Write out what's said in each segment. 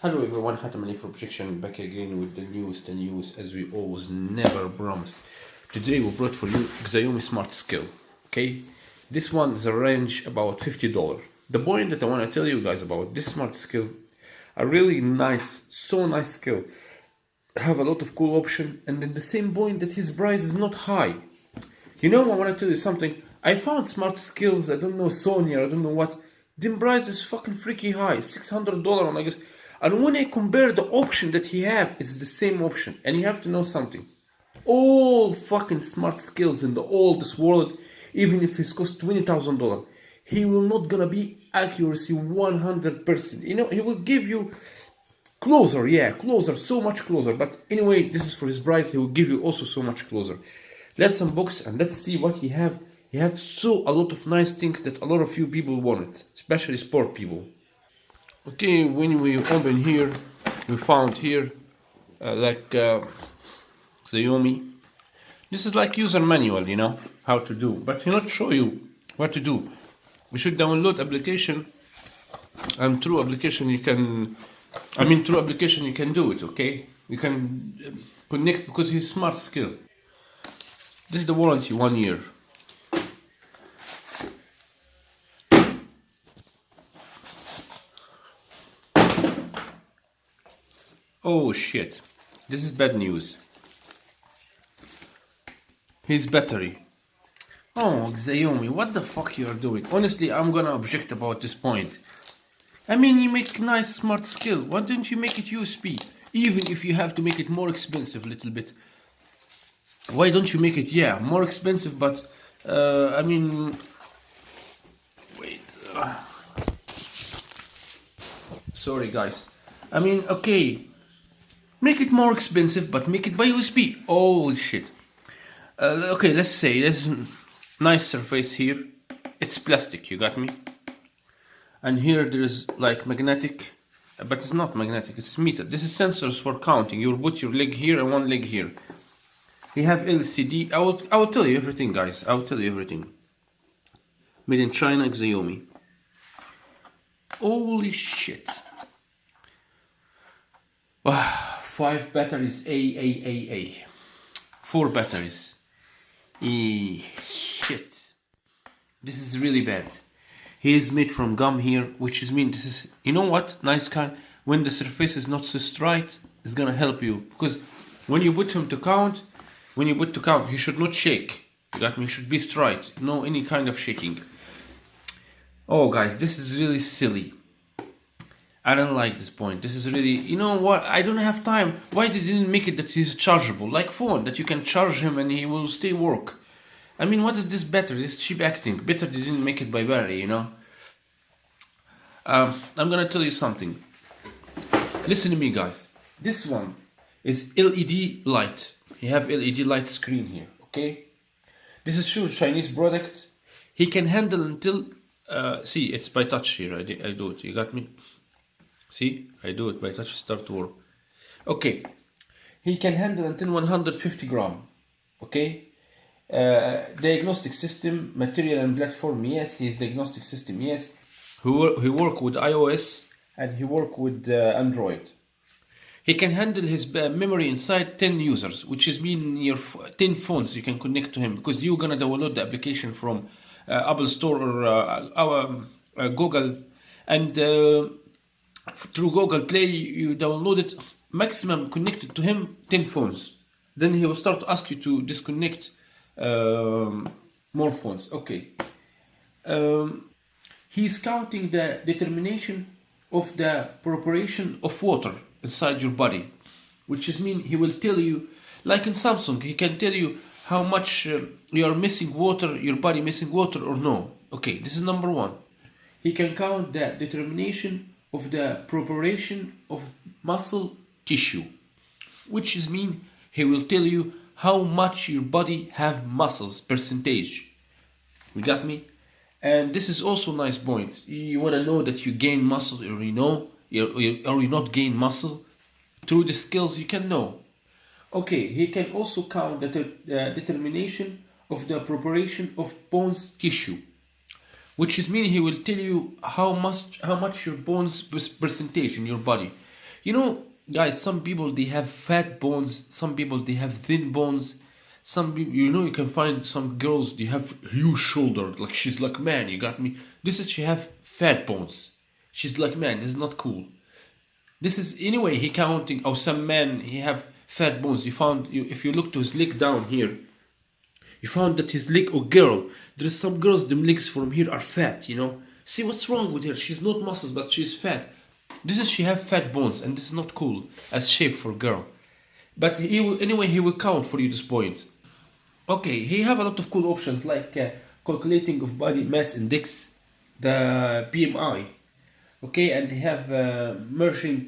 Hello everyone, Hatamali for Projection back again with the news as we always never promised. Today we brought for you Xiaomi Smart Scale. Okay, this one is a range about $50. The point that I want to tell you guys about this Smart Scale, a really nice, so nice scale, have a lot of cool option, and at the same point that his price is not high. You know, I want to tell you something. I found Smart Scales, I don't know, Sony, I don't know what. The price is fucking freaky high, $600, I guess. And when I compare the option that he have, it's the same option. And you have to know something. All fucking Smart Scales in the all this world, even if it's cost $20,000, he will not gonna be accuracy 100%. You know, he will give you closer, yeah, closer, so much closer. But anyway, this is for his price. He will give you also so much closer. Let's unbox and let's see what he have. He has so a lot of nice things that a lot of you people want, especially sport people. Okay, when we open here, we found here Xiaomi. This is like user manual, you know, how to do, but he not show you what to do. We should download application, and through application you can, through application you can do it, okay? You can connect because he's Smart Scale. This is the warranty, 1 year. Oh shit, this is bad news. His battery. Oh, Xiaomi, what the fuck you are doing? Honestly, I'm gonna object about this point. I mean, you make nice Smart Scale. Why don't you make it USB? Even if you have to make it more expensive a little bit. Why don't you make it, yeah, more expensive, but, wait. Sorry, guys. Okay. Make it more expensive, but make it by USB. Holy shit. Okay, let's say there's a nice surface here. It's plastic, you got me? And here there's like magnetic, but it's not magnetic, it's meter. This is sensors for counting. You'll put your leg here and one leg here. We have LCD. I will tell you everything, guys. I will tell you everything. Made in China, Xiaomi. Holy shit. 5 batteries, A. 4 batteries. Shit. This is really bad. He is made from gum here, which is mean this is, you know what, nice kind. When the surface is not so straight, it's gonna help you. Because when you put him to count, he should not shake. You got me? He should be straight. No any kind of shaking. Oh guys, this is really silly. I don't like this point. This is really, you know what, I don't have time. Why they didn't make it that he's chargeable, like phone, that you can charge him and he will stay work? I mean, what is this better? This cheap acting. Better they didn't make it by battery, you know? I'm gonna tell you something. Listen to me, guys. This one is LED light. You have LED light screen here, okay? This is sure Chinese product. He can handle until, see, it's by touch here. I do it, you got me? See, I do it by touch, start to work. Okay, he can handle until 150 gram. Okay, diagnostic system, material and platform. Yes, his diagnostic system. Yes, he work with iOS and he work with Android. He can handle his memory inside 10 users, which is mean your 10 phones you can connect to him, because you're gonna download the application from Apple Store or our Google, and through Google Play, you download it, maximum connected to him 10 phones. Then he will start to ask you to disconnect more phones. Okay. He's counting the determination of the proportion of water inside your body, which is mean he will tell you, like in Samsung, he can tell you how much you are missing water, your body missing water or no. Okay, this is number 1. He can count the determination of the proportion of muscle tissue, which is mean he will tell you how much your body have muscles percentage. You got me? And this is also nice point. You want to know that you gain muscle or you not gain muscle. Through the skills you can know. Okay, he can also count the determination of the proportion of bones tissue, which is mean he will tell you how much your bones percentage in your body. You know, guys, some people they have fat bones, some people they have thin bones. Some people, you know, you can find some girls they have huge shoulder, like she's like, man, you got me. This is she have fat bones. She's like, man, this is not cool. This is anyway he counting. Or some man he have fat bones. You found you if you look to his leg down here, you found that his leg or girl. There is some girls them legs from here are fat. You know, see what's wrong with her? She's not muscles, but she's fat. This is she have fat bones, and this is not cool as shape for girl. But he will anyway. He will count for you this point. Okay, he have a lot of cool options like calculating of body mass index, the BMI. Okay, and he have merging.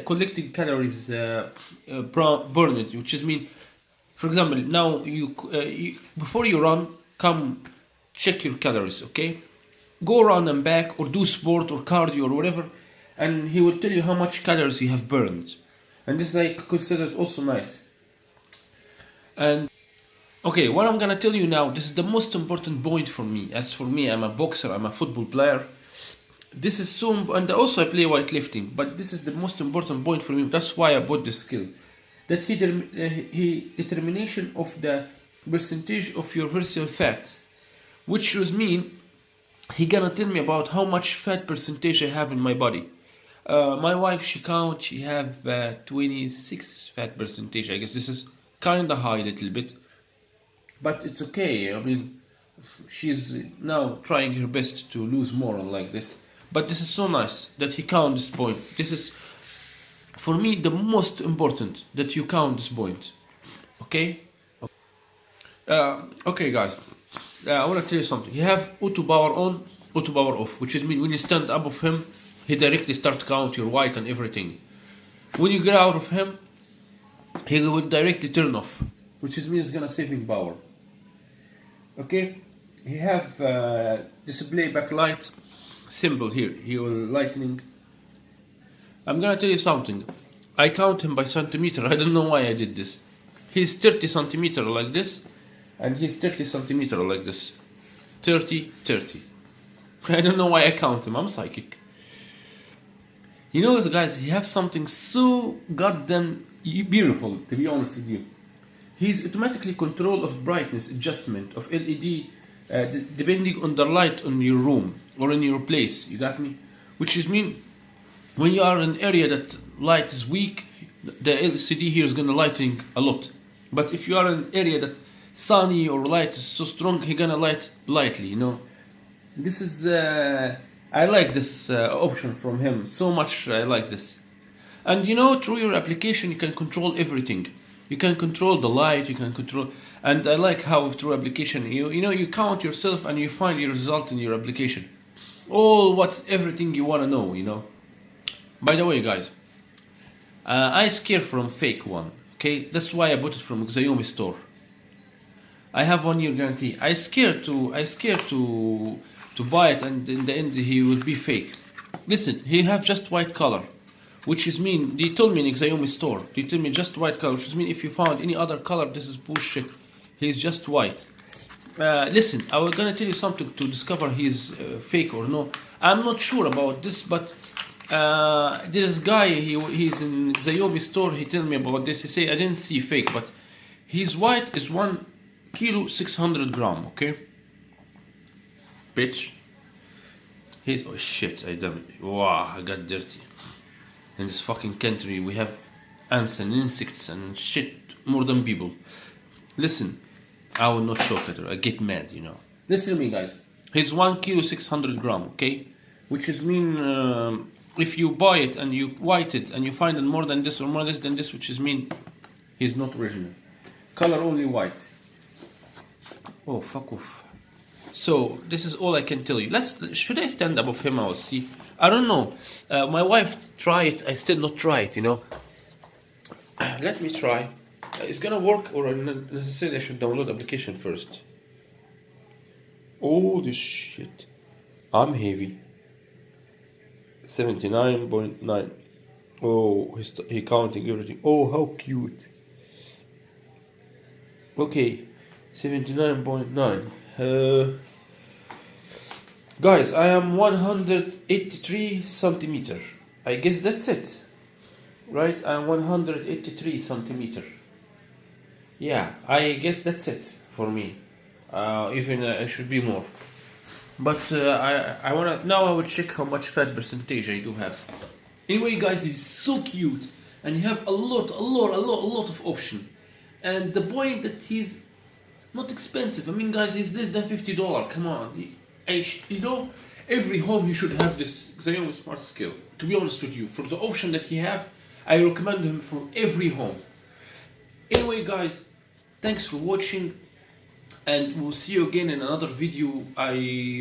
Collecting calories burned, which is mean. For example, now you before you run, come check your calories. Okay, go run and back, or do sport or cardio or whatever, and he will tell you how much calories you have burned, and this is like considered also nice. And okay, what I'm gonna tell you now, this is the most important point for me. As for me, I'm a boxer, I'm a football player. This is so, and also I play weightlifting, but this is the most important point for me. That's why I bought this skill. That he determination of the percentage of your visceral fat, which would mean he gonna tell me about how much fat percentage I have in my body. My wife, she have 26 fat percentage. I guess this is kinda high a little bit, but it's okay. I mean, she's now trying her best to lose more on like this. But this is so nice that he count this point. This is, for me, the most important that you count this point. Okay? Okay, guys. I want to tell you something. You have auto power on, auto power off, which is mean when you stand up of him, he directly start count your weight and everything. When you get out of him, he will directly turn off, which is means gonna saving power. Okay? He have display backlight symbol here. He will lightning. I'm gonna tell you something. I count him by centimeter. I don't know why I did this. He's 30 centimeter like this, and he's 30 centimeter like this. 30, 30. I don't know why I count him. I'm psychic. You know, guys, he have something so goddamn beautiful, to be honest with you. He's automatically control of brightness adjustment of LED depending on the light on your room or in your place. You got me? Which is mean when you are in an area that light is weak, the LCD here is gonna lighting a lot. But if you are in an area that sunny or light is so strong, he gonna light lightly. You know, this is I like this option from him so much. I like this, and you know, through your application you can control everything. You can control the light, you can control, and I like how through application you know you count yourself and you find your result in your application. All what's everything you wanna know, you know. By the way, guys, I scare from fake one. Okay, that's why I bought it from Xiaomi store. I have 1 year guarantee. I scared to buy it, and in the end he will be fake. Listen, he have just white color, which is mean they told me in Xiaomi store. They told me just white color, which is mean if you found any other color, this is bullshit. He's just white. Listen, I was gonna tell you something to discover he's fake or no. I'm not sure about this, but there's a guy. He's in Xiaomi store. He told me about this. He say I didn't see fake, but his white is 1 kilo 600 gram. Okay, bitch. He's oh shit. I done. Wow, I got dirty. In this fucking country, we have ants and insects and shit more than people. Listen, I will not shock at her. I get mad, you know. Listen to me, guys. He's 1 kilo 600 gram, okay? Which is mean if you buy it and you white it and you find it more than this or more less than this, which is mean he's not original. Color only white. Oh, fuck off. So this is all I can tell you. Should I stand above him? I will see. I don't know. My wife tried it. I still not try it. You know. Let me try. It's gonna work, or necessarily I should download application first. Oh, this shit. I'm heavy. 79.9. Oh, he counting everything. Oh, how cute. Okay, 79.9. Guys, I am 183 centimeter. I guess that's it, right? I'm 183 centimeter. Yeah, I guess that's it for me. Even it should be more. But I wanna now I will check how much fat percentage I do have. Anyway, guys, he's so cute, and you have a lot of option. And the point that he's not expensive. I mean, guys, he's less than $50. Come on, you know, every home you should have this Xiaomi Smart Scale. To be honest with you, for the option that he have, I recommend him for every home. Anyway, guys, thanks for watching, and we'll see you again in another video. I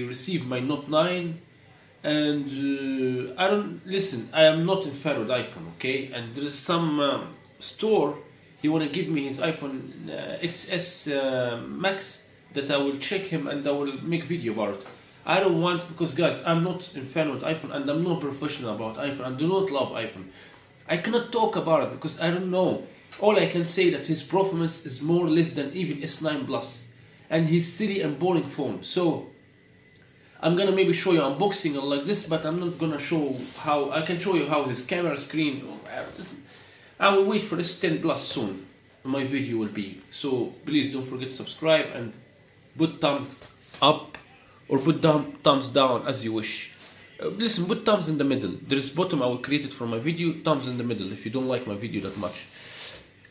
received my Note 9, and I am not in fan with iPhone, okay? And there is some store, he wanna give me his iPhone XS Max, that I will check him and I will make video about it. I don't want, because guys, I'm not in fan with iPhone, and I'm not professional about iPhone, and do not love iPhone. I cannot talk about it because I don't know. All I can say that his performance is more or less than even S9 Plus, and he's silly and boring phone. So I'm gonna maybe show you unboxing or like this, but I'm not gonna show how. I can show you how his camera screen. I will wait for this 10 Plus soon. My video will be. So please don't forget to subscribe and put thumbs up or put thumbs down as you wish. Listen, put thumbs in the middle. There's bottom I will create it for my video. Thumbs in the middle if you don't like my video that much.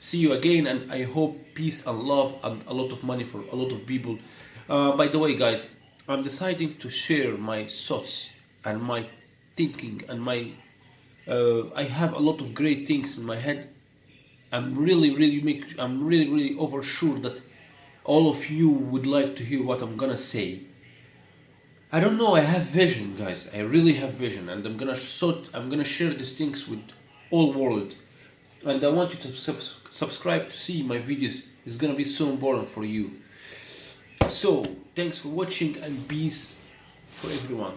See you again, and I hope peace and love and a lot of money for a lot of people. By the way, guys, I'm deciding to share my thoughts and my thinking and my. I have a lot of great things in my head. I'm really over sure that all of you would like to hear what I'm gonna say. I don't know. I have vision, guys. I really have vision, and I'm gonna share these things with all world. And I want you to subscribe to see my videos. It's gonna be so important for you. So thanks for watching, and peace for everyone.